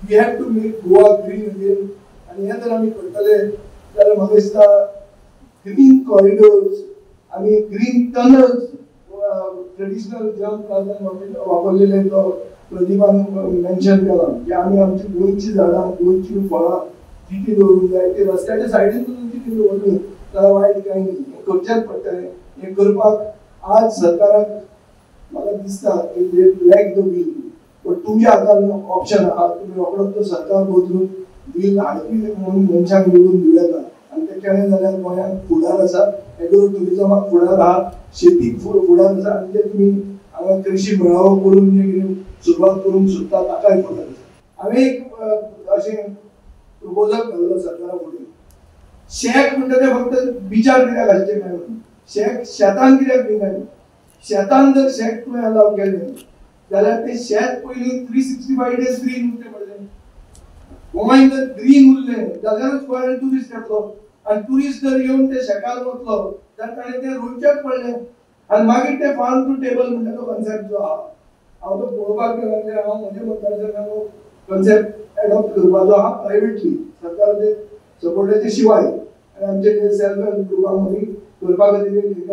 We have to make Goa green again. आणि हे जर आमी करतले जाल्यार म्हाका दिसता ग्रीन कॉरिडोर्स आणि green tunnels, traditional jump garden वापरलेले तो प्रदीपान मेन्शन केला की आमी आमची गोंयची झाडां गोंयची फळां किती दवरूंक जाय ते रस्त्याच्या सायडीन किती दवरली जाल्यार वायट कांय न्ही. हें करचेंच पडटलें. हें करपाक आज सरकाराक म्हाका दिसता की दे लॅक द वील. पण तुमच्या हातान ऑप्शन आहा. तुम्ही रोखडोच तो सरकार बदलून वील हाडपी म्हणून मनशाक निवडून दिवं येता. आनी तें केलें जाल्यार गोंयांत फुडार आसा. एग्रो टुरिजमाक फुडार आहा, शेतीक फुडार आसा. आनी ते तुमी हांगा कृषी मेळावो करून जे कितें सुरवात करूंक सोदता ताकाय फुडार आसा. हांवें एक अशें प्रपोजल घाल्लो सरकारा फुडें. शेत म्हणटा तें फक्त बिचार कित्याक घालचें काय म्हणून. शेतान कित्याक दिनाय. शेतान जर शेत तुवें अलाव केलें जाल्यार तें शेत पयलीं 365 days ग्रीन उरचें पडलें. गोंय जर ग्रीन उरलें जाल्यारूच गोंयांत ट्युरिस्ट येतलो. आनी ट्युरिस्ट जर येवन ते शेतार वतलो जाल्यार ताणें तें रोयचेंच पडलें. आनी मागीर ते फार्म टू टेबल म्हणटा तो कॉन्सेप्ट जो आहा हांव तो पळोवपाक गेलो. हांव म्हज्या मतदारसंघाचो कॉन्सेप्ट एडॉप्ट करपाचो आहा प्रायवेटली सरकाराचे सपोर्टाचे शिवाय. आनी आमचे सेल्फ हेल्प ग्रुपां मदीं करपा खातीर एक